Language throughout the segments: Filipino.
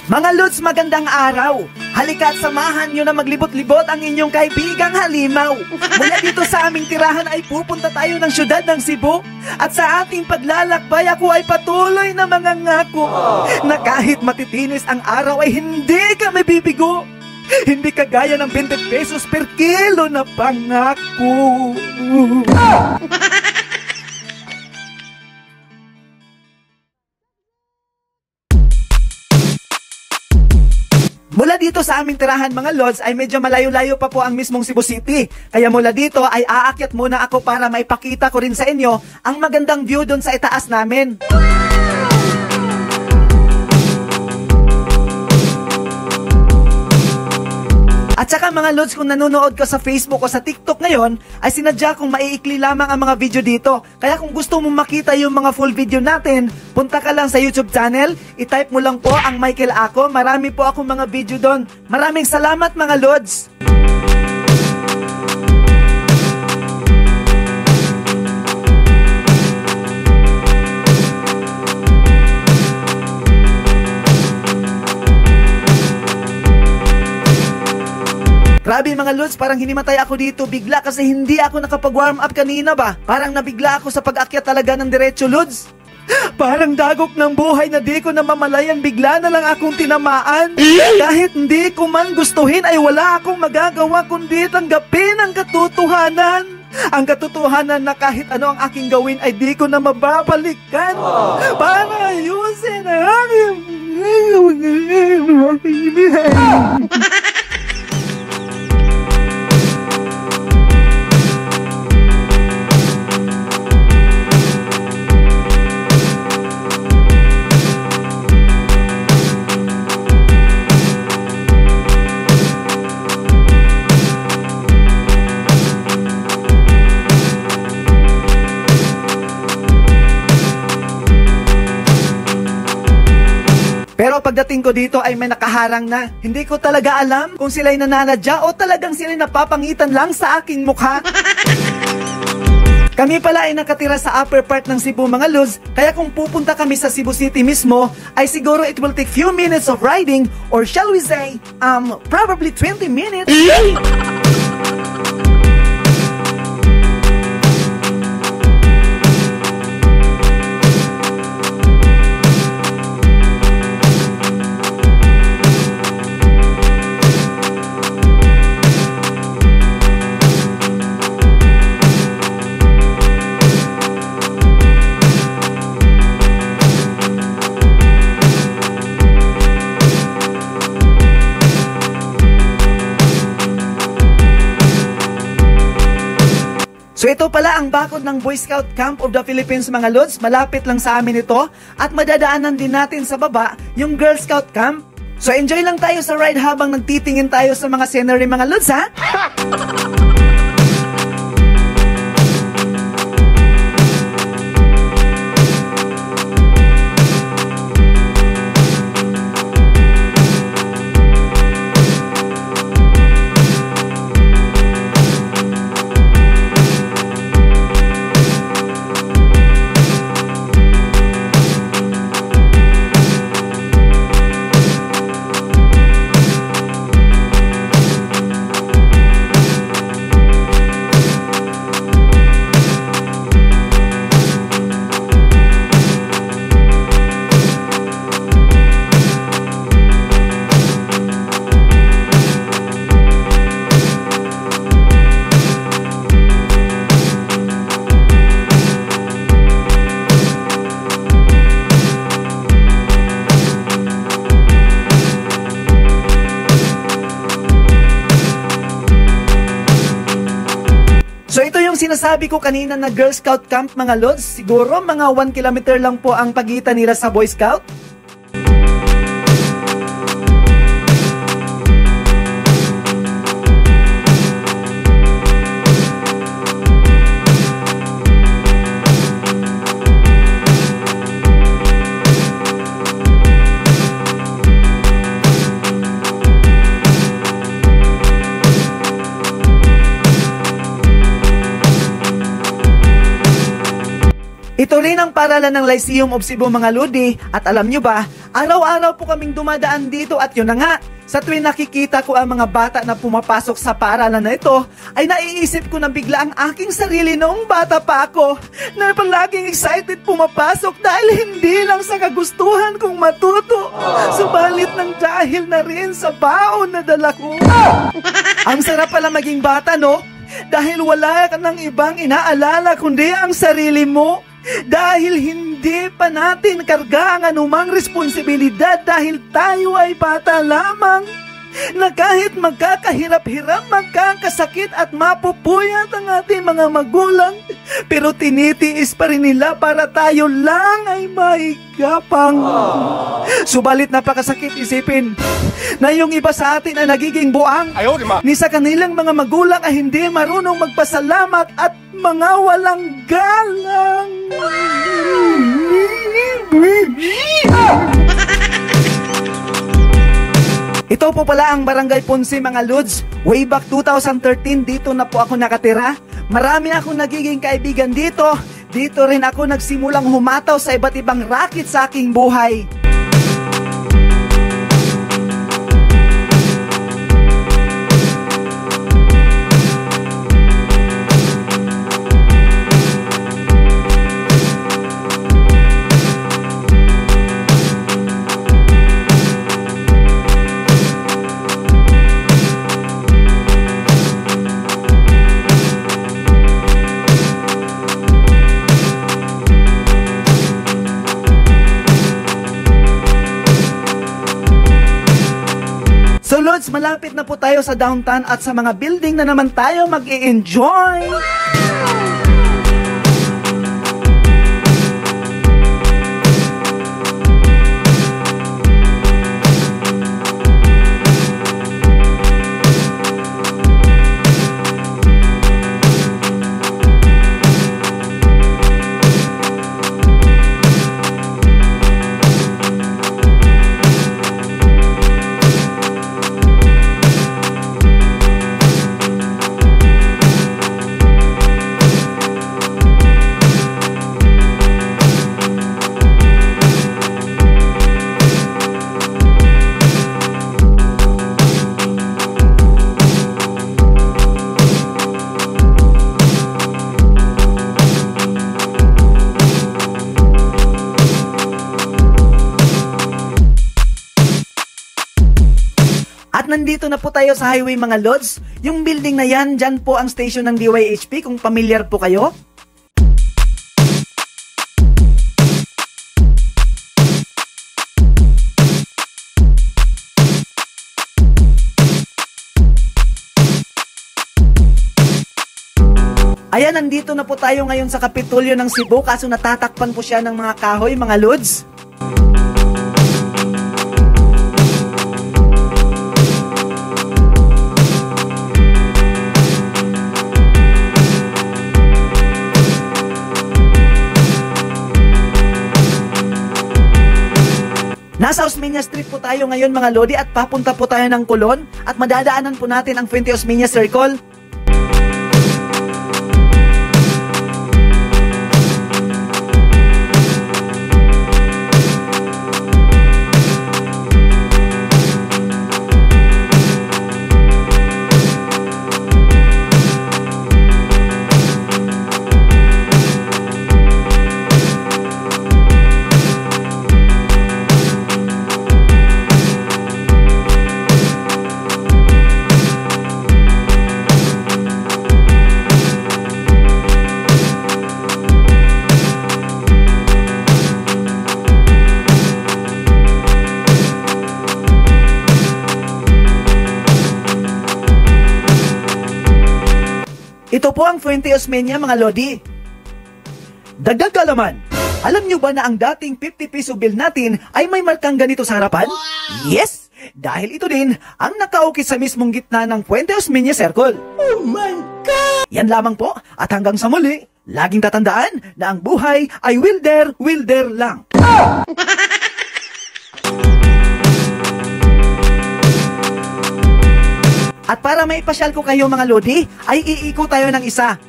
Mga Lods, magandang araw! Halika at samahan nyo na maglibot-libot ang inyong kaibigang Halimaw. Mula dito sa aming tirahan ay pupunta tayo ng syudad ng Cebu. At sa ating paglalakbay ako ay patuloy na mangangako na kahit matitinis ang araw ay hindi kami bibigo. Hindi kagaya ng 20 pesos per kilo na pangako. Mula dito sa aming tirahan mga Lods ay medyo malayo-layo pa po ang mismong Cebu City. Kaya mula dito ay aakyat muna ako para maipakita ko rin sa inyo ang magandang view doon sa itaas namin. At saka mga Lods, kung nanonood ka sa Facebook o sa TikTok ngayon, ay sinadya kong maiikli lamang ang mga video dito. Kaya kung gusto mong makita yung mga full video natin, punta ka lang sa YouTube channel, itype mo lang po ang Michael Ako. Marami po akong mga video doon. Maraming salamat mga Lods! Grabe mga Lods, parang hinimatay ako dito bigla kasi hindi ako nakapag-warm up kanina ba? Parang nabigla ako sa pag-akyat talaga ng diretso, Lods. Parang dagok ng buhay na di ko namamalayan, bigla na lang akong tinamaan. Kahit hindi ko man gustuhin ay wala akong magagawa kundi tanggapin ang katotohanan. Ang katotohanan na kahit ano ang aking gawin ay di ko na mababalikan. Para ayusin ang aking... Pero pagdating ko dito ay may nakaharang na. Hindi ko talaga alam kung sila'y nananadya o talagang sila'y napapangitan lang sa aking mukha. Kami pala ay nakatira sa upper part ng Cebu mga Lods, kaya kung pupunta kami sa Cebu City mismo, ay siguro it will take few minutes of riding, or shall we say, probably 20 minutes. So ito pala ang bakod ng Boy Scout Camp of the Philippines mga Lods. Malapit lang sa amin ito at madadaanan din natin sa baba yung Girl Scout Camp. So enjoy lang tayo sa ride habang nagtitingin tayo sa mga scenery mga Lods ha. So ito yung sinasabi ko kanina na Girl Scout Camp mga Lods. Siguro mga 1 kilometer lang po ang pagitan nila sa Boy Scout. Ito rin ang paralan ng Lyceum of Cebu mga Lodi. At alam nyo ba, araw-araw po kaming dumadaan dito at yun na nga, sa tuwing nakikita ko ang mga bata na pumapasok sa paralan na ito, ay naiisip ko na bigla ang aking sarili noong bata pa ako, na palaging excited pumapasok dahil hindi lang sa kagustuhan kong matuto, subalit ng dahil na rin sa baon na dala ko. Ang sarap pala maging bata, no? Dahil wala ka ng ibang inaalala kundi ang sarili mo. Dahil hindi pa natin karga ang anumang responsibilidad dahil tayo ay bata lamang na kahit magkakahirap-hirap, magkakasakit at mapupuyat ang ating mga magulang, pero tinitiis pa rin nila para tayo lang ay maigapang. Subalit napakasakit isipin na yung iba sa atin ay nagiging buang ni sa kanilang mga magulang ay hindi marunong magpasalamat at mga walang galang. Ito po pala ang Barangay Ponce mga Lods. Way back 2013 dito na po ako nakatira. Marami akong nagiging kaibigan dito. Dito rin ako nagsimulang humataw sa iba't ibang racket sa aking buhay. So Lods, malapit na po tayo sa downtown at sa mga building na naman tayo mag-i-enjoy. At nandito na po tayo sa highway mga Lods. Yung building na yan, dyan po ang station ng DYHP kung pamilyar po kayo. Ayan, nandito na po tayo ngayon sa Kapitolyo ng Cebu kaso natatakpan po siya ng mga kahoy mga Lods. Nasa Osmeña Street po tayo ngayon mga Lodi at papunta po tayo ng Colon at madadaanan po natin ang Fuente Osmeña Circle. Ito po ang Fuente Osmeña mga Lodi. Dagdag kaalaman, alam nyo ba na ang dating 50 peso bill natin ay may markang ganito sa harapan? Yes! Dahil ito din ang nakaukit sa mismong gitna ng Fuente Osmeña Circle. Oh my God! Yan lamang po at hanggang sa muli, laging tatandaan na ang buhay ay wilder lang. At para maipasyal ko kayo mga Lodi, ay iiko tayo ng isa.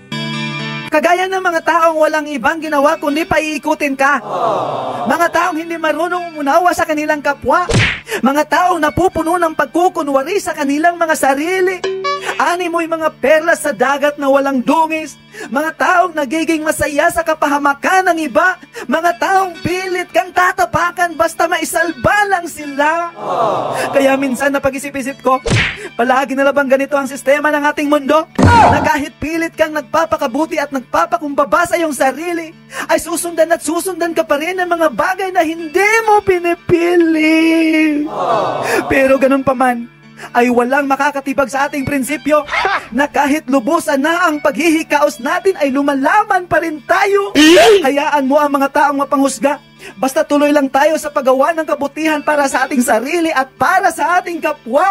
Kagaya ng mga taong walang ibang ginawa kundi paiikutin ka. Mga taong hindi marunong umunawa sa kanilang kapwa. Mga taong napupuno ng pagkukunwari sa kanilang mga sarili. Ani mo'y mga perlas sa dagat na walang dungis. Mga taong nagiging masaya sa kapahamakan ng iba. Mga taong pilit kang tatapakan basta maisalba lang sila. Kaya minsan napag-isip-isip ko, palagi na labang ganito ang sistema ng ating mundo? Na kahit pilit kang nagpapakabuti at nagpapakumbaba sa iyong sarili, ay susundan at susundan ka pa rin ng mga bagay na hindi mo pinipili. Pero ganun pa man, ay walang makakatibag sa ating prinsipyo na kahit lubusan na ang paghihikaos natin ay lumalaman pa rin tayo. Hayaan mo ang mga taong mapanghusga. Basta tuloy lang tayo sa paggawa ng kabutihan para sa ating sarili at para sa ating kapwa.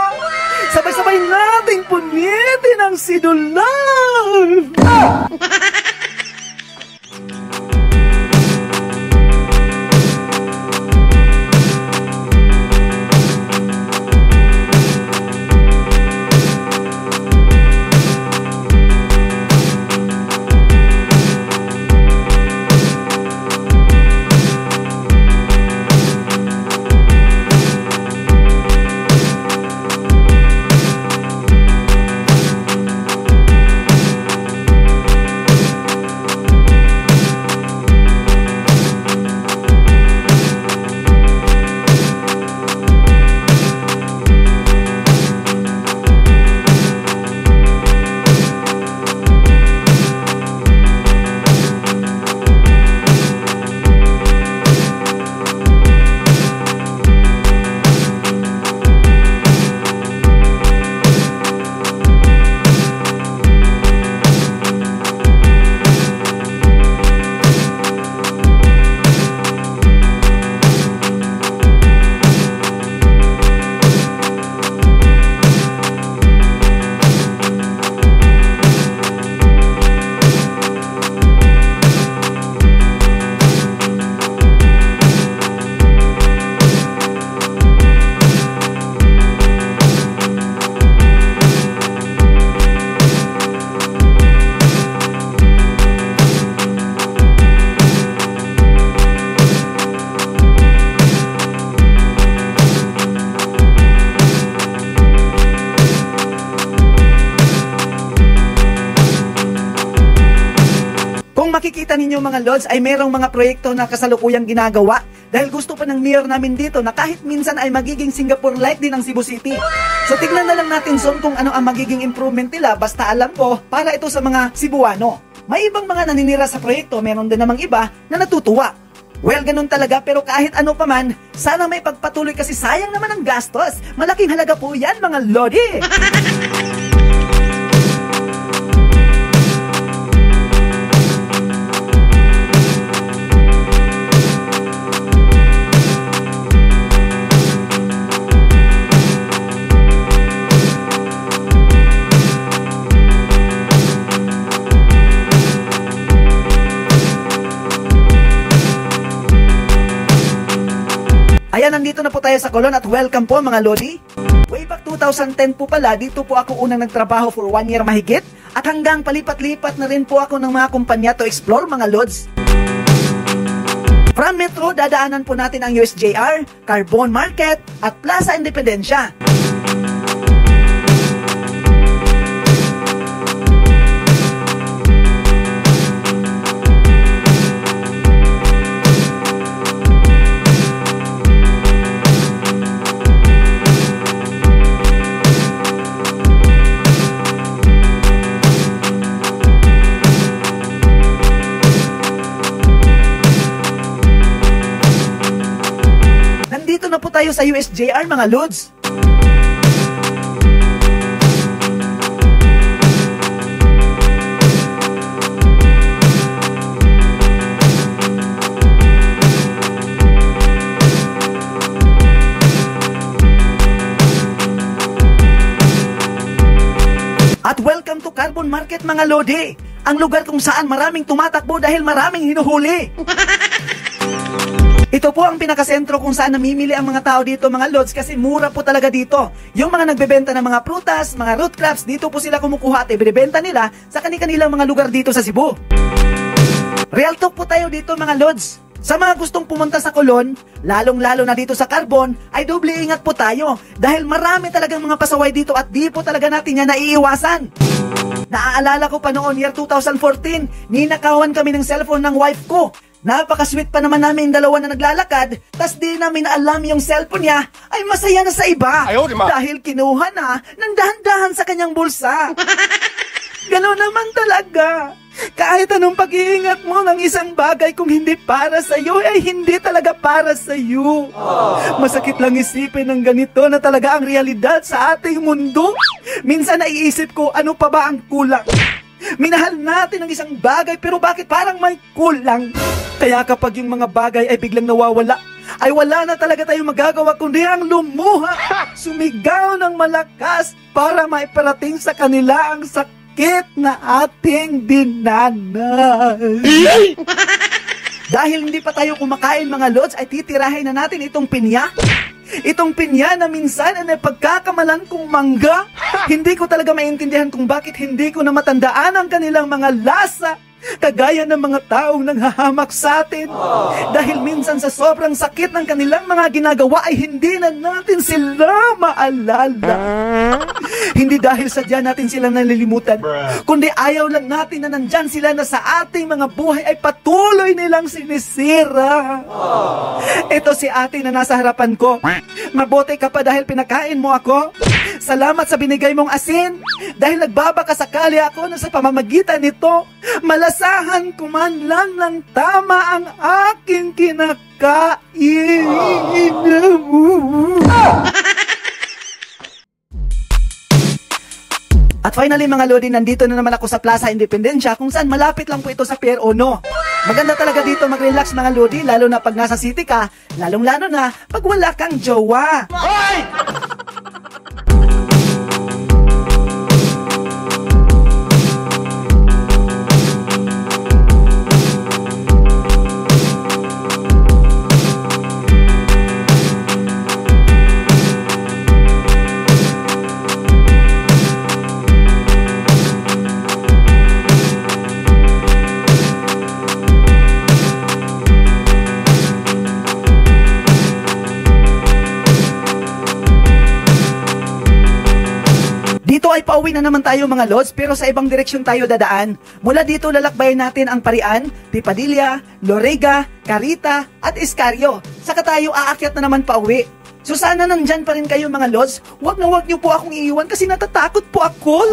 Sabay-sabay nating punitin ang sidulan. Makikita ninyo mga Lods ay merong mga proyekto na kasalukuyang ginagawa dahil gusto pa ng mayor namin dito na kahit minsan ay magiging Singapore-like din ang Cebu City. So tignan na lang natin son kung ano ang magiging improvement nila, basta alam ko para ito sa mga Cebuano. May ibang mga naninira sa proyekto, meron din namang iba na natutuwa. Well, ganun talaga, pero kahit ano pa man, sana may pagpatuloy kasi sayang naman ang gastos. Malaking halaga po yan mga Lodi! Ayan, nandito na po tayo sa Colon at welcome po mga Lodi. Way back 2010 po pala, dito po ako unang nagtrabaho for 1 year mahigit at hanggang palipat-lipat na rin po ako ng mga kumpanya to explore mga Lods. From Metro, dadaanan po natin ang USJR, Carbon Market at Plaza Independencia. Nandito na po tayo sa USJR mga Lods. At welcome to Carbon Market mga Lodi, ang lugar kung saan maraming tumatakbo dahil maraming hinuhuli. Ito Ito po ang pinakasentro kung saan namimili ang mga tao dito mga lods kasi mura po talaga dito. Yung mga nagbebenta ng mga prutas, mga root crops, dito po sila kumukuha at ibinibenta nila sa kanilang mga lugar dito sa Cebu. Real talk po tayo dito mga lods. Sa mga gustong pumunta sa Colon, lalong-lalo na dito sa Carbon, ay doble ingat po tayo dahil marami talagang mga pasaway dito at di po talaga natin yan naiiwasan. Naaalala ko pa noon year 2014, ninakawan kami ng cellphone ng wife ko. Napaka-sweet pa naman namin dalawa na naglalakad, tas di namin alam yung cellphone niya ay masaya na sa iba. Dahil kinuha na ng dahan-dahan sa kanyang bulsa. Gano'n naman talaga. Kahit anong pag-iingat mo ng isang bagay kung hindi para sa iyo, ay hindi talaga para sa iyo. Masakit lang isipin ng ganito na talaga ang realidad sa ating mundo. Minsan naiisip ko, ano pa ba ang kulang? Minahal natin ang isang bagay pero bakit parang may kulang? Kaya kapag yung mga bagay ay biglang nawawala, ay wala na talaga tayong magagawa kundi ang lumuha, sumigaw ng malakas para maiparating sa kanila ang sakit na ating dinanas. Dahil hindi pa tayo kumakain mga lods, ay titirahin na natin itong pinya. Itong pinya na minsan ay napagkakamalan kong mangga. Hindi ko talaga maintindihan kung bakit hindi ko na matandaan ang kanilang mga lasa. Kagaya ng mga taong nanghahamak sa atin. Dahil minsan sa sobrang sakit ng kanilang mga ginagawa ay hindi na natin sila maalala. Hindi dahil sadya natin sila nalilimutan, kundi ayaw lang natin na nandyan sila na sa ating mga buhay ay patuloy nilang sinisira. Ito si ate na nasa harapan ko. Mabuti ka pa dahil pinakain mo ako. Salamat sa binigay mong asin. Dahil nagbabaka sakali ako na sa pamamagitan nito, malasahan ko man lang ng tama ang aking kinakain. At finally mga lodi, nandito na naman ako sa Plaza Independencia kung saan malapit lang po ito sa Pier 1. Maganda talaga dito mag-relax mga lodi, lalo na pag nasa city ka, lalong-lalo na pag wala kang jowa. Hoy! Dito ay pauwi na naman tayo mga lods, pero sa ibang direksyon tayo dadaan. Mula dito lalakbayin natin ang Parian, Tipadilla, Lorega, Carita at Iscario. Saka tayo aakyat na naman pauwi. So sana nandyan pa rin kayo mga lods. Huwag na huwag niyo po akong iiwan kasi natatakot po ako.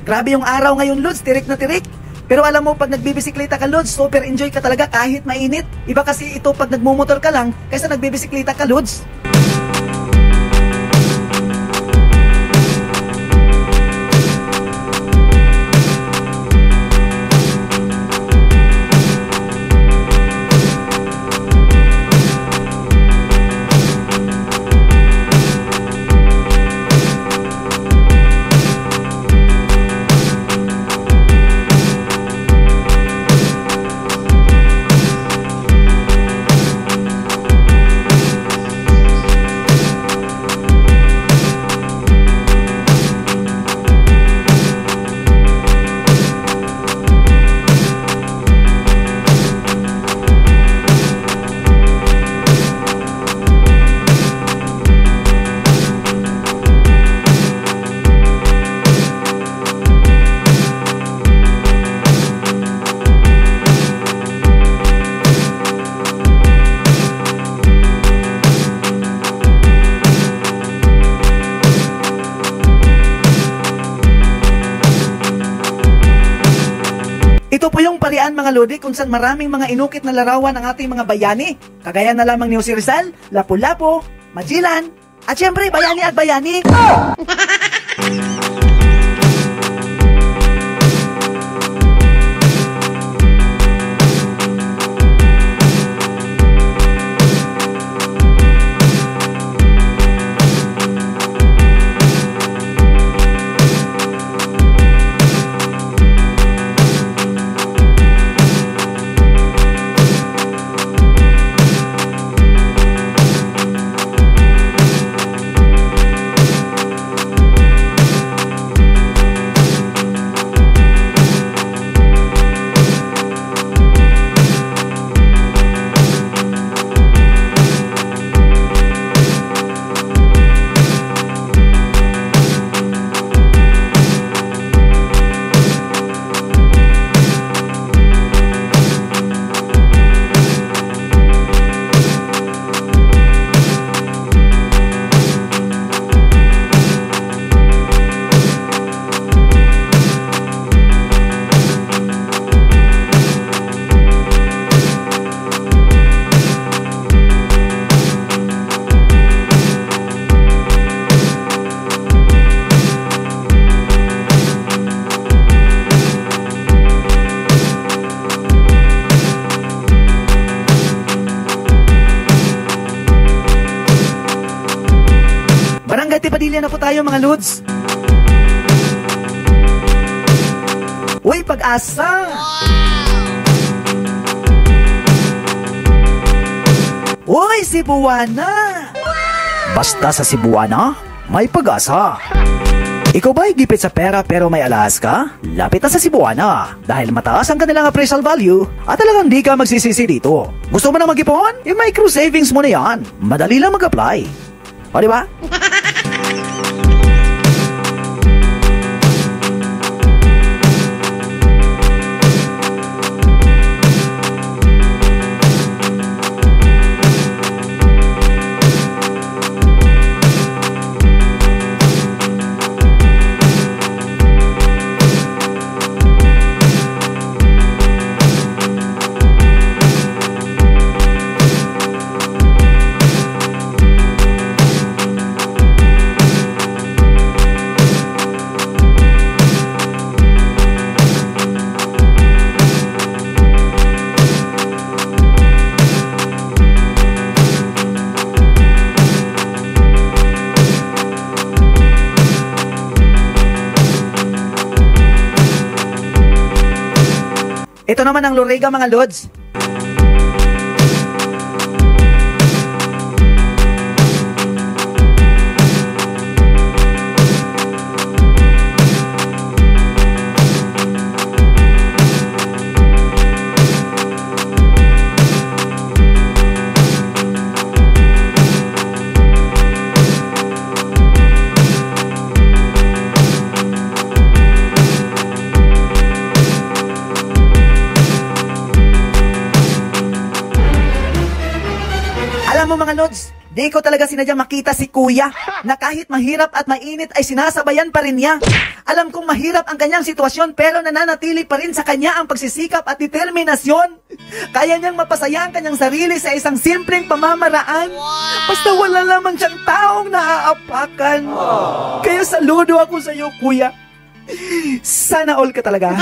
Grabe yung araw ngayon, Lods. Tirik na tirik. Pero alam mo, pag nagbibisikleta ka, Lods, super enjoy ka talaga kahit mainit. Iba kasi ito pag nagmumotor ka lang kaysa nagbibisikleta ka, Lods. Ito po yung parian mga lodi kung saan maraming mga inukit na larawan ng ating mga bayani. Kagaya na lamang ni Jose Rizal, Lapu-Lapu, Magellan, at syempre bayani at bayani. Barangay Padilla na po tayo mga Lods. Uy, Pag-asa! Uy, Cebuana! Basta sa Cebuana, may pag-asa. Ikaw ba'y gipit sa pera pero may alahas ka? Lapit na sa Cebuana dahil mataas ang kanilang appraisal value at talagang di ka magsisisi dito. Gusto mo na mag-ipon? Yung micro savings mo na yan. Madali lang mag-apply. O diba? Ito naman ang Lorega mga Lods. Alam mo mga Lods, di ko talaga sinadya makita si Kuya na kahit mahirap at mainit ay sinasabayan pa rin niya. Alam kong mahirap ang kanyang sitwasyon pero nananatili pa rin sa kanya ang pagsisikap at determinasyon. Kaya niyang mapasaya ang kanyang sarili sa isang simpleng pamamaraan. Basta wala lamang siyang taong naaapakan. Kaya saludo ako sa iyo, Kuya. Sana all ka talaga.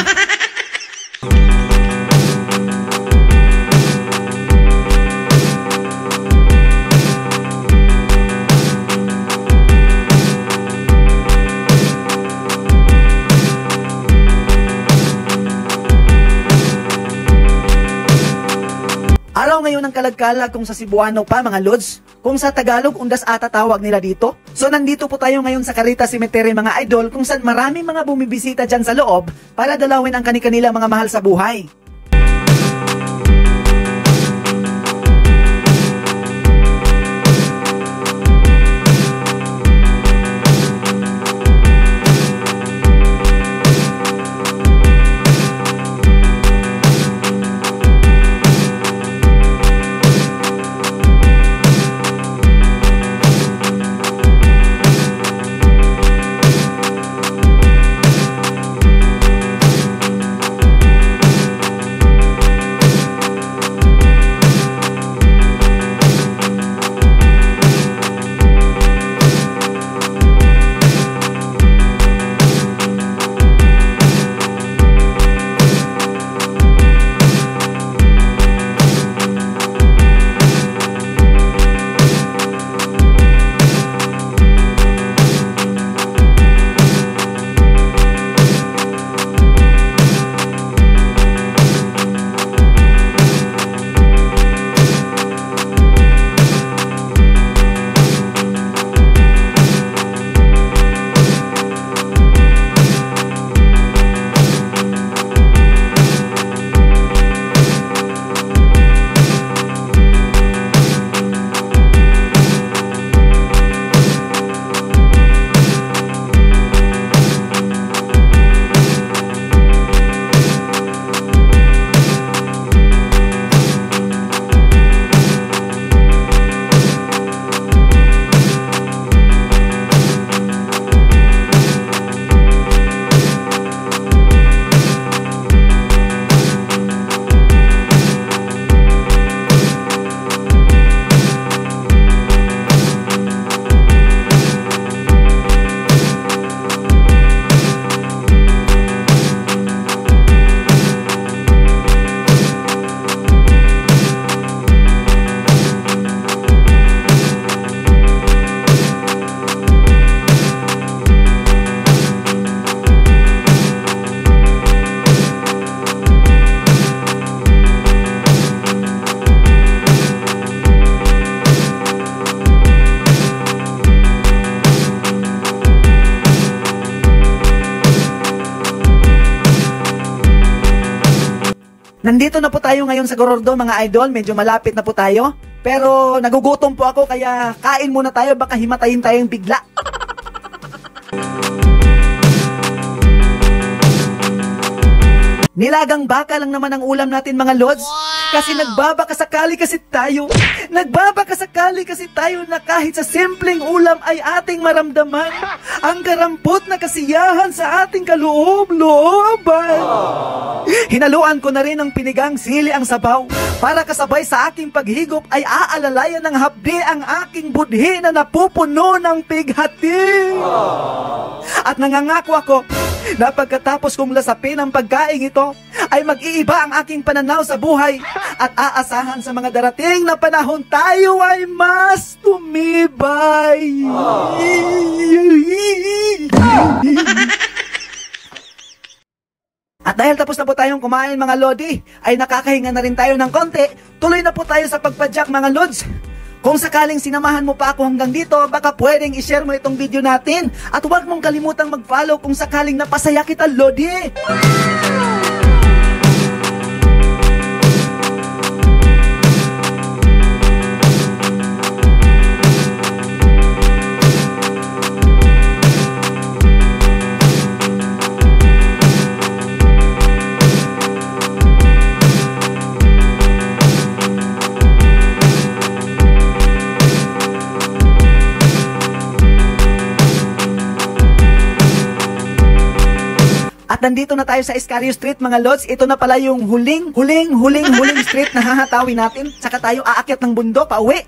Araw ngayon ng kalagkalag kung sa Cebuano pa mga Lods, kung sa Tagalog undas ata tawag nila dito. So nandito po tayo ngayon sa Carita Cemetery mga idol kung saan maraming mga bumibisita dyan sa loob para dalawin ang kani-kanila mga mahal sa buhay. Nandito na po tayo ngayon sa Gorordo mga idol, medyo malapit na po tayo. Pero nagugutom po ako kaya kain muna tayo, baka himatayin tayong bigla. Nilagang baka lang naman ang ulam natin mga lods. Kasi nagbabakasakali kasi tayo. Nagbabakasakali kasi tayo na kahit sa simpleng ulam ay ating maramdaman ang karampot na kasiyahan sa ating kaloob-looban. Hinaluan ko na rin ng pinigang sili ang sabaw. Para kasabay sa aking paghigop ay aalalayan ng hapdi ang aking budhi na napupuno ng pighati. At nangangako ako na pagkatapos kong lasapin ang pagkain ito, ay mag-iiba ang aking pananaw sa buhay at aasahan sa mga darating na panahon tayo ay mas tumibay. At dahil tapos na po tayong kumain mga lodi, ay nakakahinga na rin tayo ng konti. Tuloy na po tayo sa pagpadyak mga lods. Kung sakaling sinamahan mo pa ako hanggang dito, baka pwedeng i-share mo itong video natin. At huwag mong kalimutang mag-follow kung sakaling napasaya kita, Lodi. At nandito na tayo sa Iscario Street mga lods. Ito na pala yung huling street na hahatawin natin. Saka tayo aakyat ng bundok pa uwi.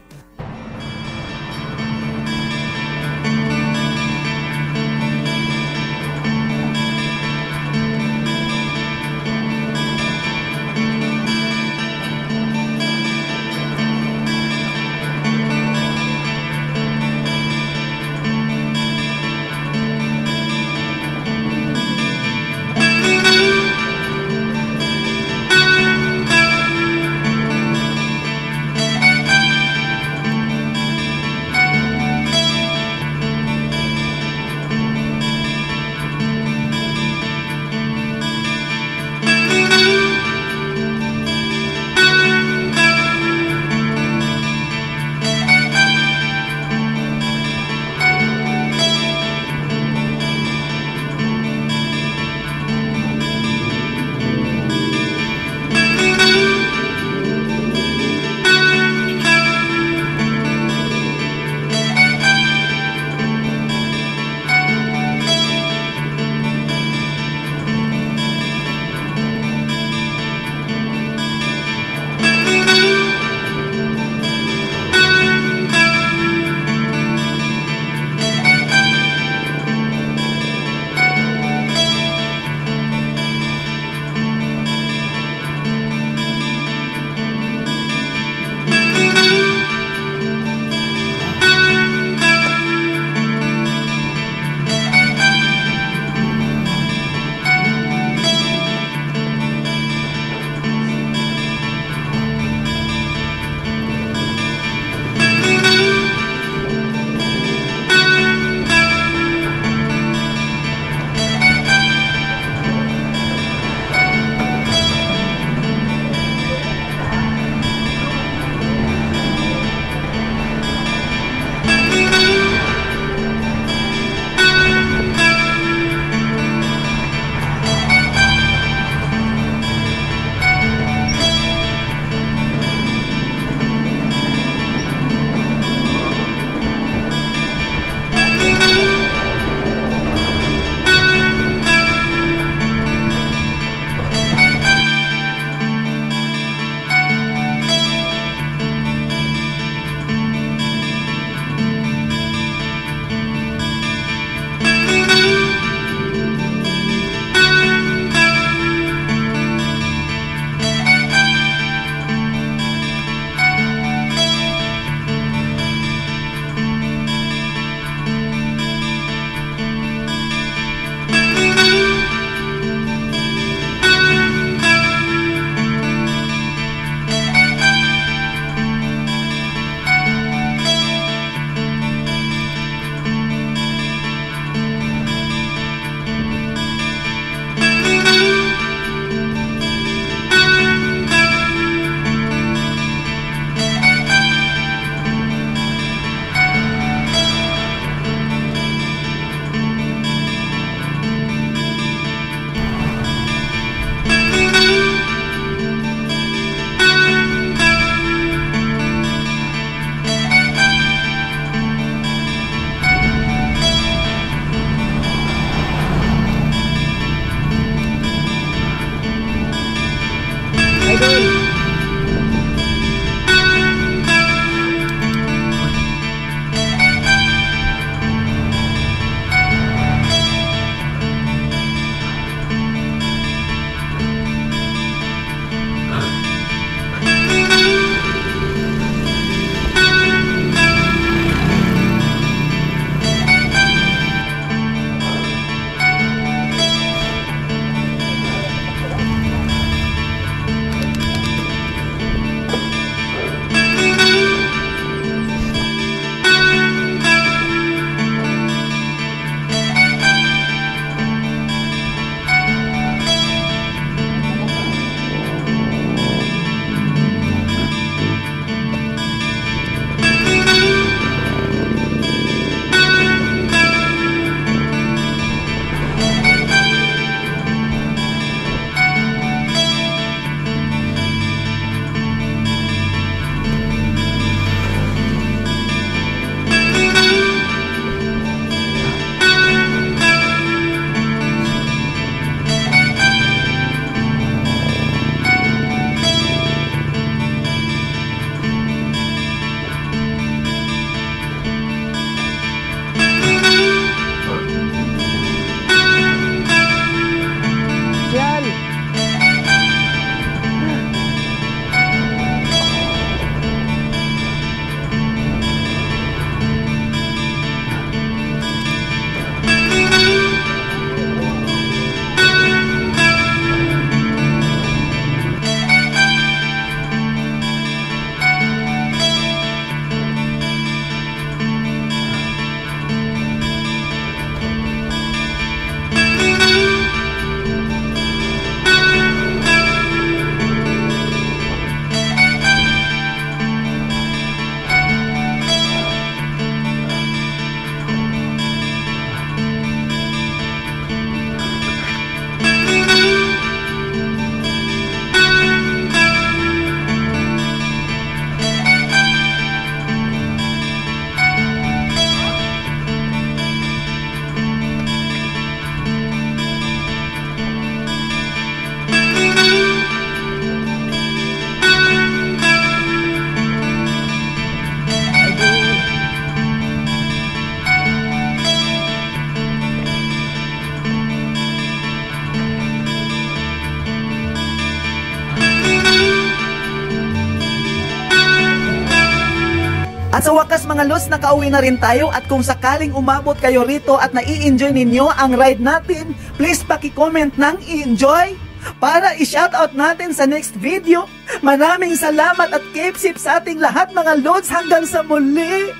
At sa wakas mga lods, nakauwi na rin tayo at kung sakaling umabot kayo rito at nai-enjoy ninyo ang ride natin, please paki-comment ng enjoy para i-shoutout natin sa next video. Maraming salamat at keep safe sa ating lahat mga lods hanggang sa muli.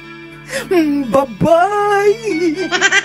Bye-bye!